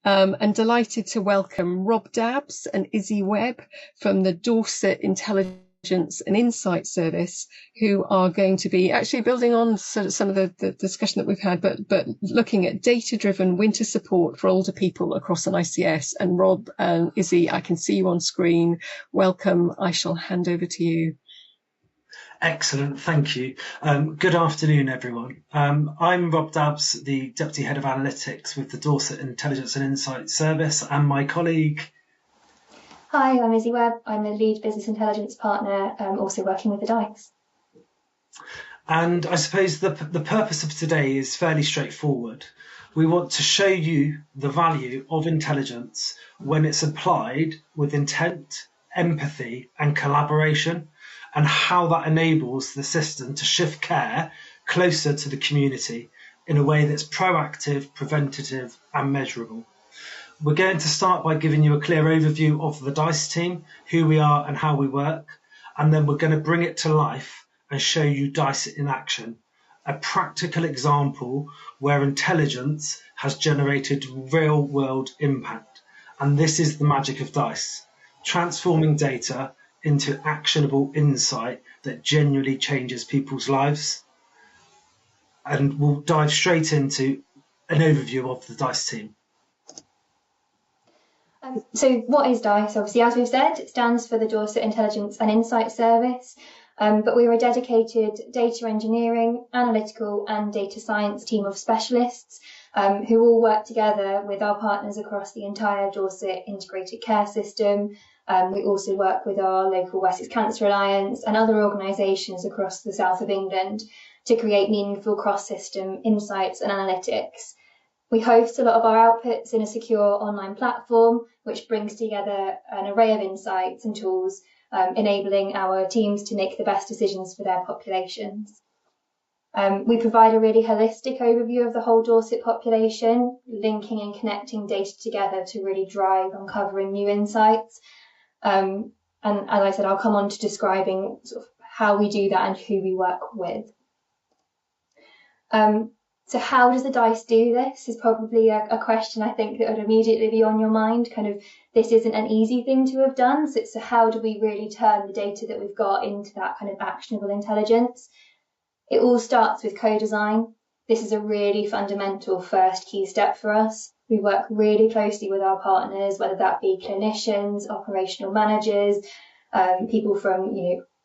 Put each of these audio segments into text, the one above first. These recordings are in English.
and delighted to welcome Rob Dabbs and Izzy Webb from the Dorset Intelligence and Insight Service, who are going to be actually building on sort of some of the discussion that we've had, but looking at data-driven winter support for older people across an ICS. And Rob and Izzy, I can see you on screen. Welcome. I shall hand over to you. Excellent, thank you. Good afternoon, everyone. I'm Rob Dabbs, the Deputy Head of Analytics with the Dorset Intelligence and Insight Service, and my colleague... Hi, I'm Izzy Webb. I'm the Lead Business Intelligence Partner, also working with the DiiS. And I suppose the purpose of today is fairly straightforward. We want to show you the value of intelligence when it's applied with intent, empathy, and collaboration, and how that enables the system to shift care closer to the community in a way that's proactive, preventative, and measurable. We're going to start by giving you a clear overview of the DiiS team, who we are and how we work, and then we're going to bring it to life and show you DiiS in action, a practical example where intelligence has generated real-world impact. And this is the magic of DiiS, transforming data into actionable insight that genuinely changes people's lives. And we'll dive straight into an overview of the DiiS team. So what is DiiS? Obviously, as we've said, it stands for the Dorset Intelligence and Insight Service, but we're a dedicated data engineering, analytical and data science team of specialists who all work together with our partners across the entire Dorset integrated care system. We also work with our local Wessex Cancer Alliance and other organisations across the south of England to create meaningful cross-system insights and analytics. We host a lot of our outputs in a secure online platform, which brings together an array of insights and tools, enabling our teams to make the best decisions for their populations. We provide a really holistic overview of the whole Dorset population, linking and connecting data together to really drive uncovering new insights. And as I said, I'll come on to describing sort of how we do that and who we work with. So how does the DiiS do this is probably a question I think that would immediately be on your mind. Kind of, this isn't an easy thing to have done. So how do we really turn the data that we've got into that kind of actionable intelligence? It all starts with co-design. This is a really fundamental first key step for us. We work really closely with our partners, whether that be clinicians, operational managers, people from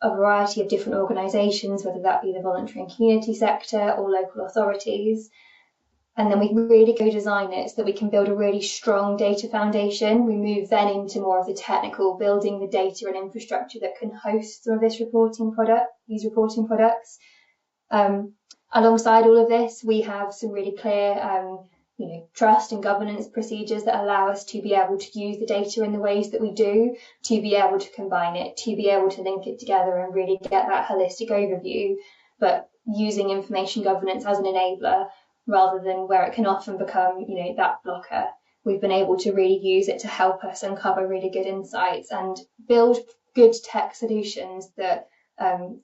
a variety of different organisations, whether that be the voluntary and community sector or local authorities. And then we really co-design it so that we can build a really strong data foundation. We move then into more of the technical, building the data and infrastructure that can host some of these reporting products. Alongside all of this, we have some really clear trust and governance procedures that allow us to be able to use the data in the ways that we do, to be able to combine it, to be able to link it together and really get that holistic overview, but using information governance as an enabler rather than where it can often become, that blocker. We've been able to really use it to help us uncover really good insights and build good tech solutions that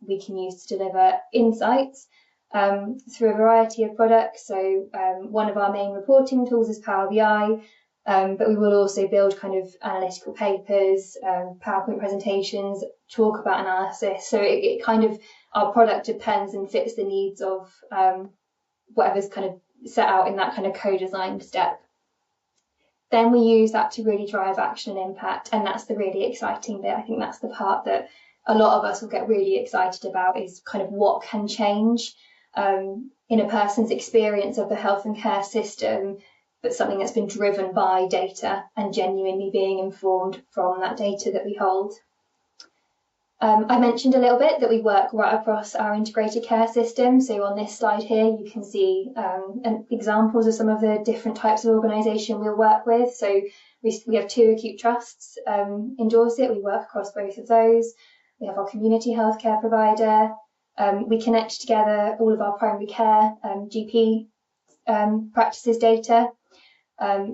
we can use to deliver insights through a variety of products. So one of our main reporting tools is Power BI, but we will also build kind of analytical papers, PowerPoint presentations, talk about analysis. So it kind of, our product depends and fits the needs of whatever's kind of set out in that kind of co-design step. Then we use that to really drive action and impact, and that's the really exciting bit. I think that's the part that a lot of us will get really excited about, is kind of what can change in a person's experience of the health and care system, but something that's been driven by data and genuinely being informed from that data that we hold. I mentioned a little bit that we work right across our integrated care system. So on this slide here, you can see examples of some of the different types of organisation we'll work with. So we have 2 acute trusts in Dorset. We work across both of those. We have our community healthcare provider. We connect together all of our primary care GP practices data,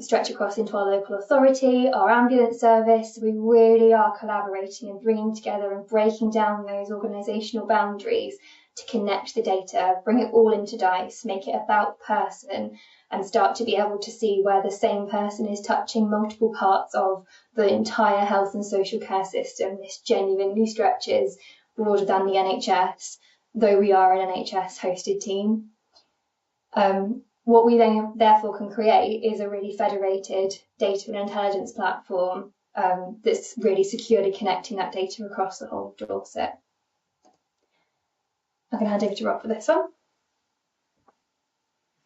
stretch across into our local authority, our ambulance service. We really are collaborating and bringing together and breaking down those organisational boundaries to connect the data, bring it all into DiiS, make it about person, and start to be able to see where the same person is touching multiple parts of the entire health and social care system. This genuinely stretches broader than the NHS, though we are an NHS hosted team. What we then therefore can create is a really federated data and intelligence platform that's really securely connecting that data across the whole of Dorset. I'm going to hand over to Rob for this one.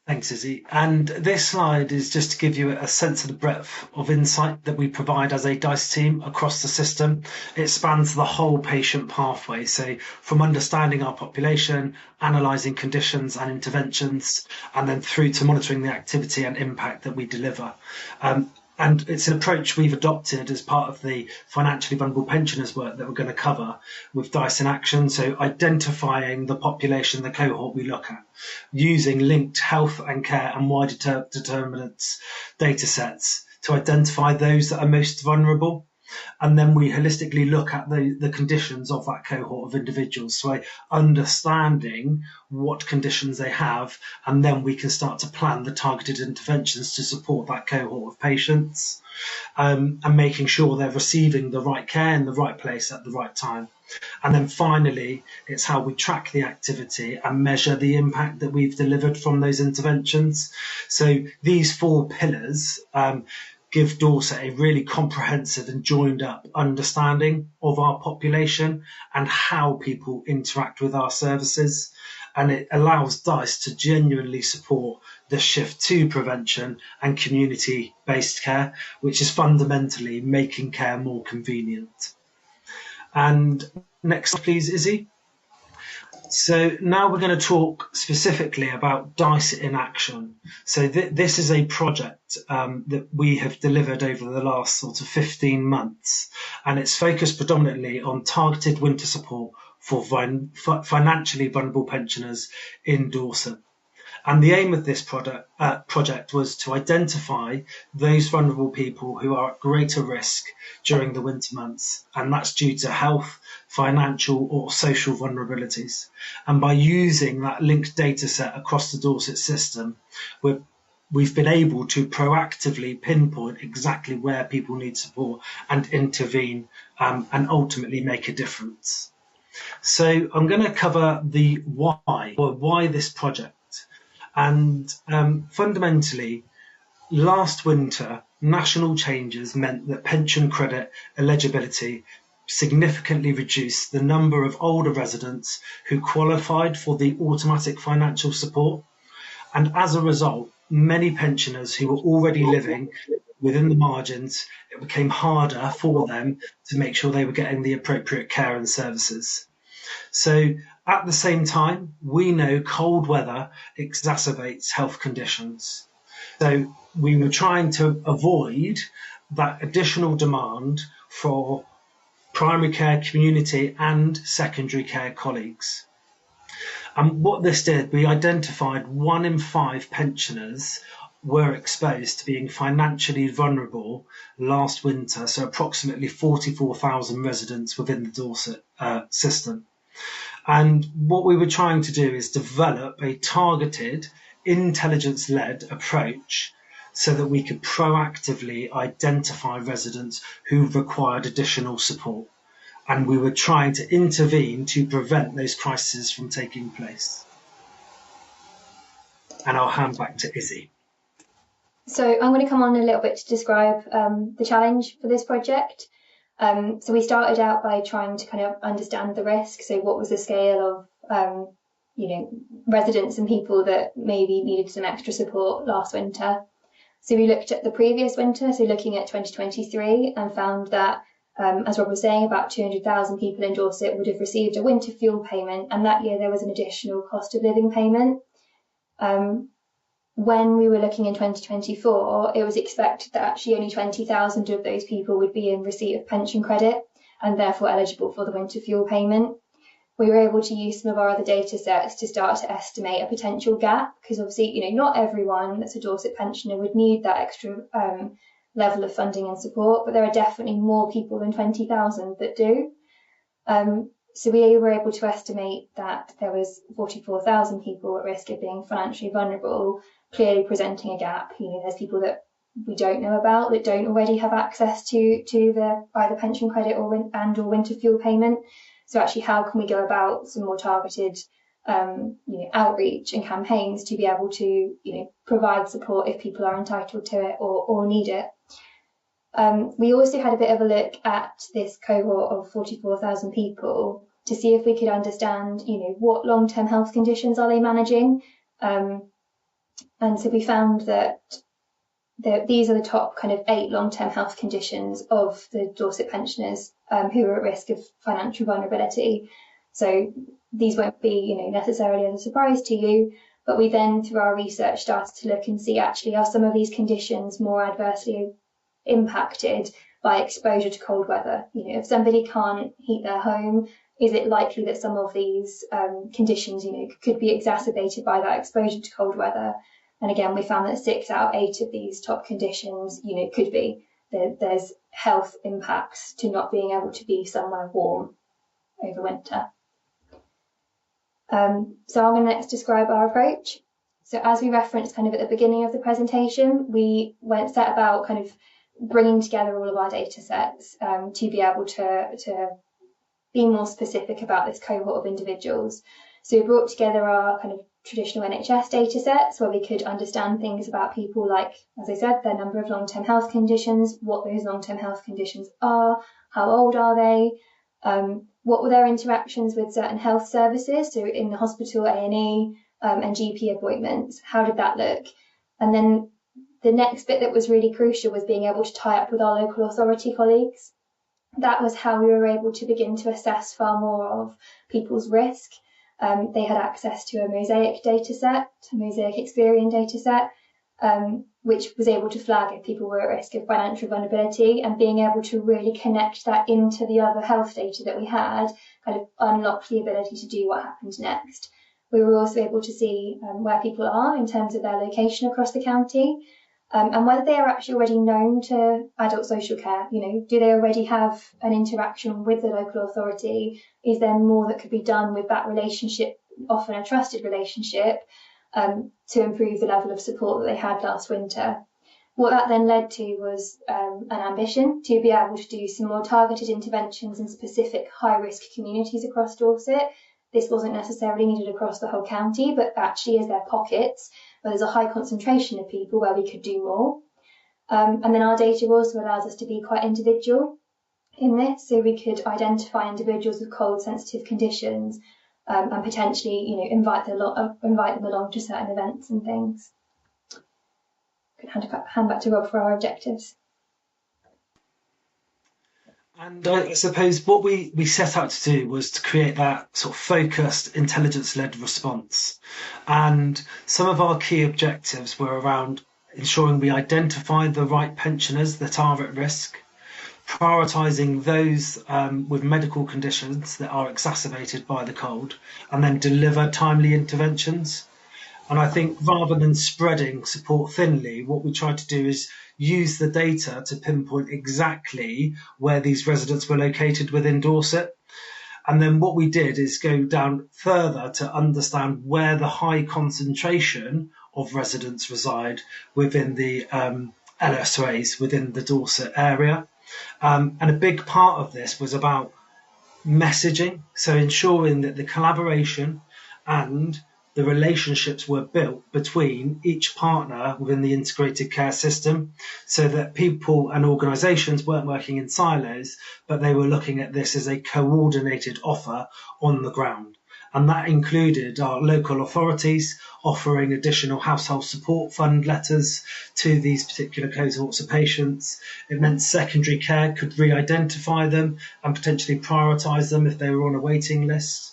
Thanks, Izzy. And this slide is just to give you a sense of the breadth of insight that we provide as a DiiS team across the system. It spans the whole patient pathway. So from understanding our population, analysing conditions and interventions, and then through to monitoring the activity and impact that we deliver. And it's an approach we've adopted as part of the financially vulnerable pensioners work that we're going to cover with DiiS in Action. So identifying the population, the cohort we look at, using linked health and care and wider determinants data sets to identify those that are most vulnerable. And then we holistically look at the conditions of that cohort of individuals. So understanding what conditions they have, and then we can start to plan the targeted interventions to support that cohort of patients, and making sure they're receiving the right care in the right place at the right time. And then finally, it's how we track the activity and measure the impact that we've delivered from those interventions. So these four pillars give Dorset a really comprehensive and joined up understanding of our population and how people interact with our services. And it allows DiiS to genuinely support the shift to prevention and community-based care, which is fundamentally making care more convenient. And next, please, Izzy. So now we're going to talk specifically about DiiS in Action. So this is a project that we have delivered over the last sort of 15 months, and it's focused predominantly on targeted winter support for financially vulnerable pensioners in Dorset. And the aim of this project was to identify those vulnerable people who are at greater risk during the winter months, and that's due to health, financial or social vulnerabilities. And by using that linked data set across the Dorset system, we've been able to proactively pinpoint exactly where people need support and intervene, and ultimately make a difference. So I'm going to cover the why this project. And fundamentally, last winter, national changes meant that pension credit eligibility significantly reduced the number of older residents who qualified for the automatic financial support. And as a result, many pensioners who were already living within the margins, it became harder for them to make sure they were getting the appropriate care and services. So at the same time, we know cold weather exacerbates health conditions. So we were trying to avoid that additional demand for primary care, community and secondary care colleagues. And what this did, we identified 1 in 5 pensioners were exposed to being financially vulnerable last winter, so approximately 44,000 residents within the Dorset system. And what we were trying to do is develop a targeted, intelligence-led approach so that we could proactively identify residents who required additional support. And we were trying to intervene to prevent those crises from taking place. And I'll hand back to Izzy. So I'm going to come on a little bit to describe the challenge for this project. So we started out by trying to kind of understand the risk. So what was the scale of, residents and people that maybe needed some extra support last winter. So we looked at the previous winter, so looking at 2023, and found that, as Rob was saying, about 200,000 people in Dorset would have received a winter fuel payment, and that year there was an additional cost of living payment. When we were looking in 2024, it was expected that actually only 20,000 of those people would be in receipt of pension credit and therefore eligible for the winter fuel payment. We were able to use some of our other data sets to start to estimate a potential gap, because obviously, not everyone that's a Dorset pensioner would need that extra level of funding and support, but there are definitely more people than 20,000 that do. So we were able to estimate that there was 44,000 people at risk of being financially vulnerable, clearly presenting a gap. There's people that we don't know about that don't already have access to the either pension credit or winter fuel payment. So actually, how can we go about some more targeted outreach and campaigns to be able to provide support if people are entitled to it or need it? We also had a bit of a look at this cohort of 44,000 people to see if we could understand, what long-term health conditions are they managing. And so we found that these are the top kind of 8 long-term health conditions of the Dorset pensioners who are at risk of financial vulnerability. So these won't be, necessarily a surprise to you, but we then, through our research, started to look and see actually are some of these conditions more adversely impacted by exposure to cold weather. If somebody can't heat their home, is it likely that some of these conditions, could be exacerbated by that exposure to cold weather? And again, we found that 6 out of 8 of these top conditions, could be. There's health impacts to not being able to be somewhere warm over winter. So I'm going to next describe our approach. So as we referenced kind of at the beginning of the presentation, we set about kind of bringing together all of our data sets to be able to be more specific about this cohort of individuals. So we brought together our kind of traditional NHS data sets where we could understand things about people like, as I said, their number of long-term health conditions, what those long-term health conditions are, how old are they, what were their interactions with certain health services, so in the hospital, A&E, and GP appointments, how did that look? And then the next bit that was really crucial was being able to tie up with our local authority colleagues. That was how we were able to begin to assess far more of people's risk. They had access to a Mosaic data set, a Mosaic Experian data set, which was able to flag if people were at risk of financial vulnerability, and being able to really connect that into the other health data that we had kind of unlocked the ability to do what happened next. We were also able to see where people are in terms of their location across the county, and whether they are actually already known to adult social care. Do they already have an interaction with the local authority? Is there more that could be done with that relationship, often a trusted relationship, to improve the level of support that they had last winter? What that then led to was an ambition to be able to do some more targeted interventions in specific high-risk communities across Dorset. This wasn't necessarily needed across the whole county, but actually is there pockets where there's a high concentration of people where we could do more. And then our data also allows us to be quite individual in this, so we could identify individuals with cold sensitive conditions and potentially, invite them along to certain events and things. I can hand back to Rob for our objectives. And I suppose what we set out to do was to create that sort of focused, intelligence-led response. And some of our key objectives were around ensuring we identify the right pensioners that are at risk, prioritising those with medical conditions that are exacerbated by the cold, and then deliver timely interventions. And I think rather than spreading support thinly, what we tried to do is use the data to pinpoint exactly where these residents were located within Dorset. And then what we did is go down further to understand where the high concentration of residents reside within the LSAs within the Dorset area. And a big part of this was about messaging, so ensuring that the collaboration and the relationships were built between each partner within the integrated care system, so that people and organisations weren't working in silos, but they were looking at this as a coordinated offer on the ground. And that included our local authorities offering additional household support fund letters to these particular cohorts of patients. It meant secondary care could re-identify them and potentially prioritise them if they were on a waiting list.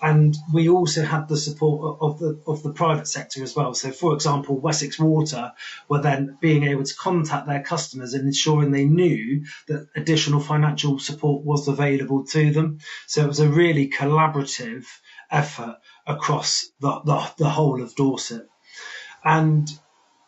And we also had the support of the private sector as well. So, for example, Wessex Water were then being able to contact their customers and ensuring they knew that additional financial support was available to them. So it was a really collaborative effort across the whole of Dorset. And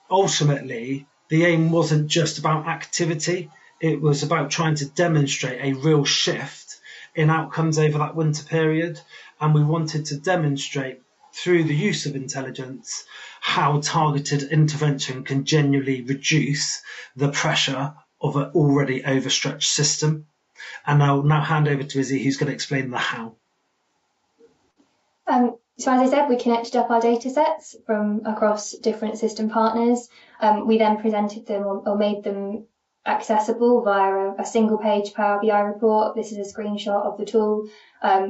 ultimately, the aim wasn't just about activity. It was about trying to demonstrate a real shift in outcomes over that winter period, and we wanted to demonstrate through the use of intelligence how targeted intervention can genuinely reduce the pressure of an already overstretched system. And I'll now hand over to Izzy, who's going to explain the how. So as I said, we connected up our data sets from across different system partners. We then presented them or made them accessible via a single page Power BI report. This is a screenshot of the tool,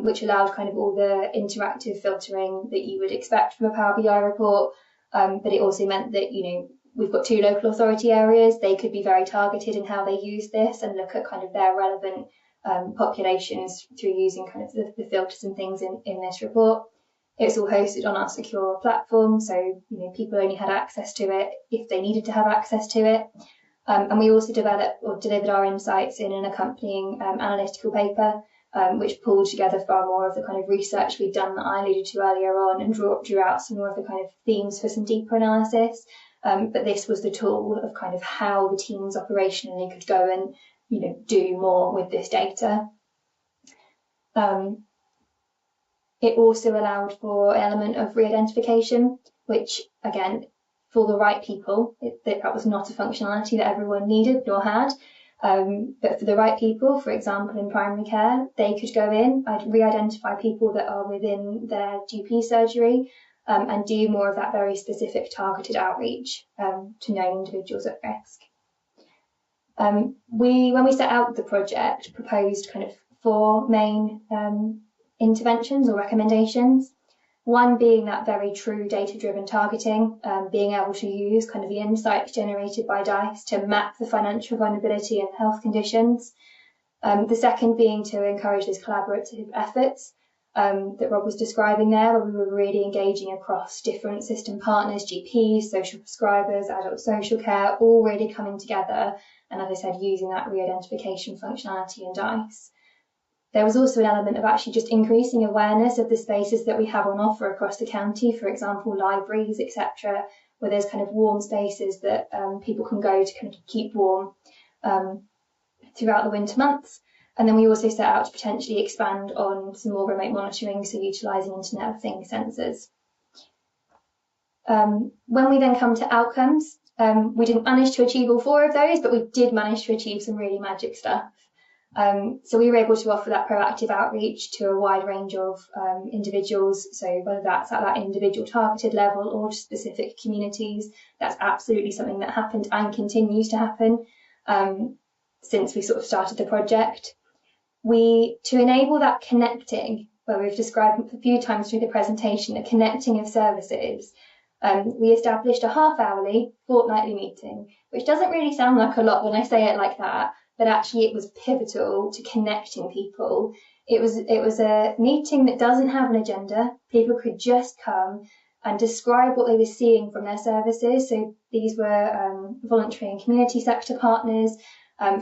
which allowed kind of all the interactive filtering that you would expect from a Power BI report. But it also meant that, we've got 2 local authority areas. They could be very targeted in how they use this and look at kind of their relevant populations through using kind of the filters and things in this report. It's all hosted on our secure platform, so people only had access to it if they needed to have access to it. And we also delivered our insights in an accompanying analytical paper, which pulled together far more of the kind of research we'd done that I alluded to earlier on and drew out some more of the kind of themes for some deeper analysis. But this was the tool of kind of how the teams operationally could go and do more with this data. It also allowed for an element of re-identification, which, again, for the right people, that was not a functionality that everyone needed nor had. But for the right people, for example, in primary care, they could go in, I'd re-identify people that are within their GP surgery and do more of that very specific targeted outreach to known individuals at risk. When we set out the project, proposed kind of 4 main interventions or recommendations. One being that very true data-driven targeting, being able to use kind of the insights generated by DiiS to map the financial vulnerability and health conditions. The second being to encourage those collaborative efforts that Rob was describing there, where we were really engaging across different system partners, GPs, social prescribers, adult social care, all really coming together. And as I said, using that re-identification functionality in DiiS. There was also an element of actually just increasing awareness of the spaces that we have on offer across the county, for example, libraries, etc., where there's kind of warm spaces that people can go to kind of keep warm throughout the winter months. And then we also set out to potentially expand on some more remote monitoring, so utilising Internet of Things sensors. When we then come to outcomes, we didn't manage to achieve all 4 of those, but we did manage to achieve some really magic stuff. So we were able to offer that proactive outreach to a wide range of individuals. So whether that's at that individual targeted level or to specific communities, that's absolutely something that happened and continues to happen since we sort of started the project. To enable that connecting, where we've described a few times through the presentation, the connecting of services, we established a half-hourly, fortnightly meeting, which doesn't really sound like a lot when I say it like that, but actually it was pivotal to connecting people. It was a meeting that doesn't have an agenda. People could just come and describe what they were seeing from their services. So these were voluntary and community sector partners.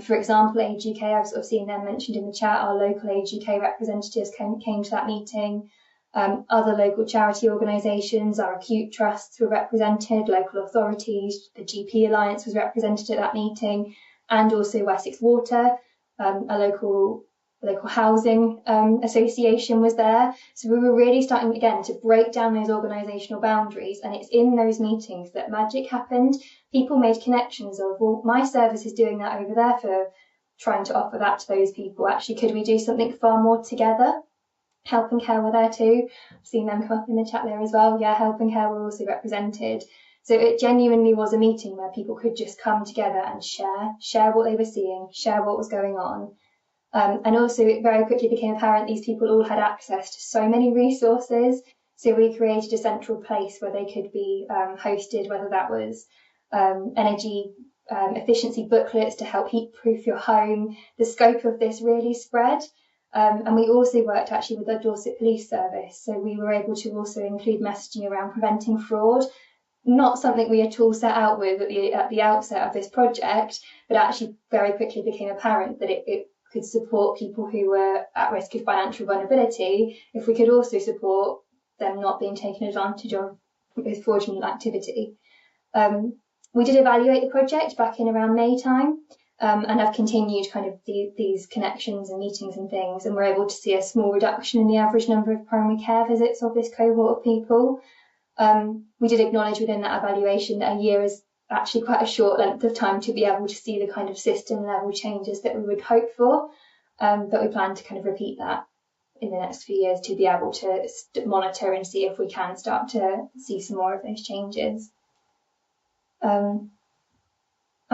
For example, Age UK, I've sort of seen them mentioned in the chat. Our local Age UK representatives came to that meeting. Other local charity organisations, our acute trusts were represented, local authorities, the GP Alliance was represented at that meeting, and also Wessex Water, a local housing association was there. So we were really starting again to break down those organisational boundaries, and it's in those meetings that magic happened. People made connections of, well, my service is doing that over there for trying to offer that to those people. Actually, could we do something far more together? Help and Care were there too. I've seen them come up in the chat there as well. Yeah, Help and Care were also represented. So it genuinely was a meeting where people could just come together and share what they were seeing, share what was going on. And also it very quickly became apparent these people all had access to so many resources. So we created a central place where they could be hosted, whether that was energy efficiency booklets to help heat-proof your home. The scope of this really spread. And we also worked actually with the Dorset Police Service. So we were able to also include messaging around preventing fraud. Not something we at all set out with at the outset of this project, but actually very quickly became apparent that it could support people who were at risk of financial vulnerability if we could also support them not being taken advantage of with fraudulent activity. We did evaluate the project back in around May time, and have continued kind of these connections and meetings and things, and we're able to see a small reduction in the average number of primary care visits of this cohort of people. We did acknowledge within that evaluation that a year is actually quite a short length of time to be able to see the kind of system level changes that we would hope for, but we plan to kind of repeat that in the next few years to be able to monitor and see if we can start to see some more of those changes.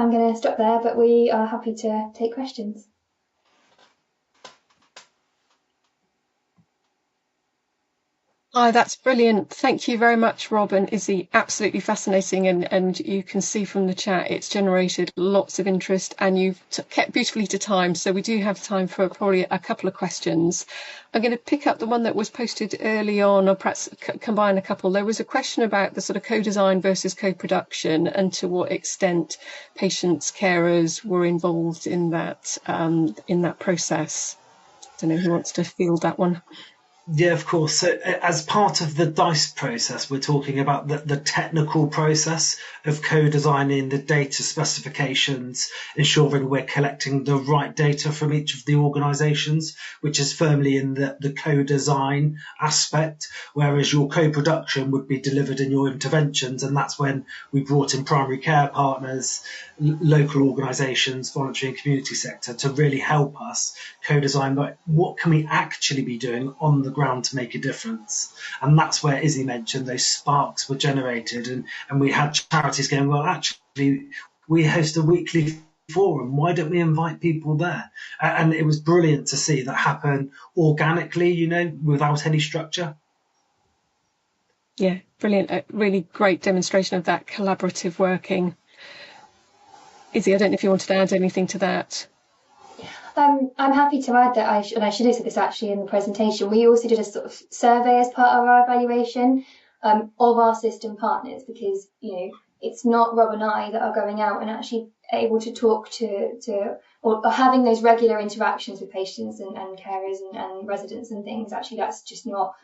I'm going to stop there, but we are happy to take questions. Hi, that's brilliant. Thank you very much, Rob and Izzy. Absolutely fascinating. And you can see from the chat, it's generated lots of interest and you've kept beautifully to time. So we do have time for probably a couple of questions. I'm going to pick up the one that was posted early on, or perhaps combine a couple. There was a question about the sort of co-design versus co-production and to what extent patients, carers were involved in that process. I don't know who wants to field that one. Yeah, of course. So as part of the DiiS process, we're talking about the technical process of co-designing the data specifications, ensuring we're collecting the right data from each of the organisations, which is firmly in the co-design aspect, whereas your co-production would be delivered in your interventions. And that's when we brought in primary care partners, local organisations, voluntary and community sector to really help us co-design what can we actually be doing on the ground to make a difference. And that's where Izzy mentioned those sparks were generated, and we had charities going, well, actually we host a weekly forum, why don't we invite people there? And it was brilliant to see that happen organically, without any structure. Yeah, brilliant. A really great demonstration of that collaborative working. Izzy, I don't know if you wanted to add anything to that. I'm happy to add that, I should have said this actually in the presentation, we also did a sort of survey as part of our evaluation of our system partners, because, it's not Rob and I that are going out and actually able to talk to or having those regular interactions with patients and carers and residents and things. Actually, that's just not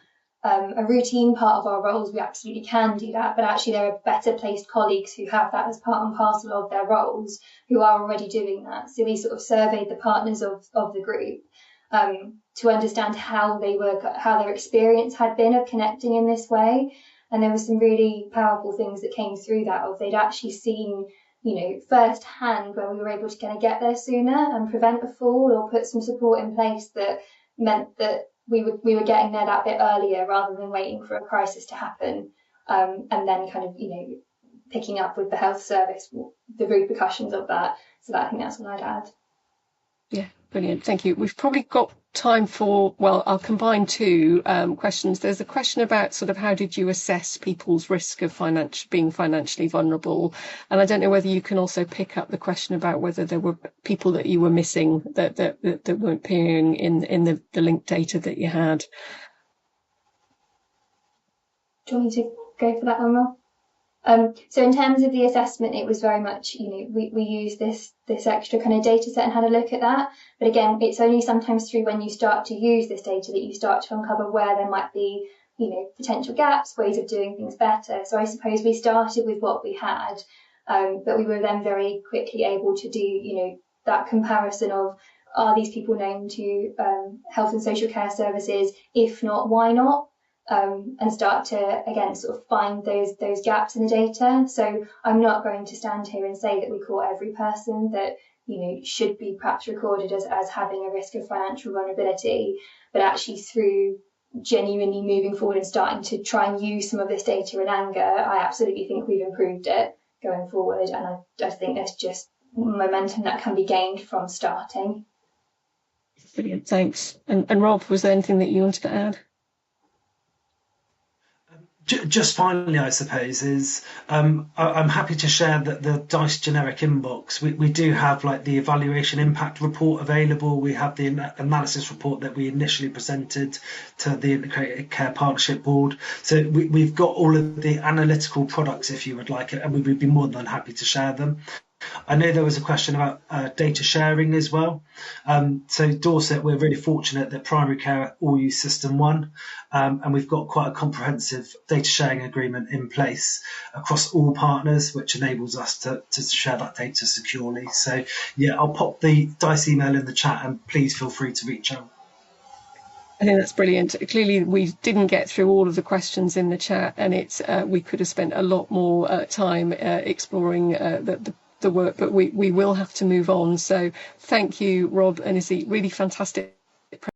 a routine part of our roles. We absolutely can do that, but actually there are better placed colleagues who have that as part and parcel of their roles, who are already doing that. So we sort of surveyed the partners of the group to understand how their experience had been of connecting in this way. And there were some really powerful things that came through that, of they'd actually seen, firsthand when we were able to kind of get there sooner and prevent a fall or put some support in place that meant that we were getting there that bit earlier rather than waiting for a crisis to happen, and then kind of, picking up with the health service the repercussions of that. So I think that's what I'd add. Yeah, brilliant. Thank you. We've probably got time for, I'll combine two questions. There's a question about sort of how did you assess people's risk of being financially vulnerable? And I don't know whether you can also pick up the question about whether there were people that you were missing that weren't appearing in the linked data that you had. Do you want me to go for that one, Rob? So in terms of the assessment, it was very much, we used this extra kind of data set and had a look at that. But again, it's only sometimes through when you start to use this data that you start to uncover where there might be, potential gaps, ways of doing things better. So I suppose we started with what we had, but we were then very quickly able to do, that comparison of, are these people known to health and social care services? If not, why not? And start to, again, sort of find those gaps in the data. So I'm not going to stand here and say that we caught every person that, should be perhaps recorded as having a risk of financial vulnerability, but actually through genuinely moving forward and starting to try and use some of this data in anger, I absolutely think we've improved it going forward. And I think there's just momentum that can be gained from starting. Brilliant, thanks. And Rob, was there anything that you wanted to add? Just finally, I suppose, is I'm happy to share that the DiiS generic inbox, we do have the evaluation impact report available. We have the analysis report that we initially presented to the Integrated Care Partnership Board. So we've got all of the analytical products, if you would like it, and we would be more than happy to share them. I know there was a question about data sharing as well. So Dorset, we're really fortunate that primary care all use System 1, and we've got quite a comprehensive data sharing agreement in place across all partners, which enables us to share that data securely. So yeah, I'll pop the DiiS email in the chat, and please feel free to reach out. I think that's brilliant. Clearly, we didn't get through all of the questions in the chat, and we could have spent a lot more time exploring the work, but we will have to move on. So thank you, Rob and Izzy. Really fantastic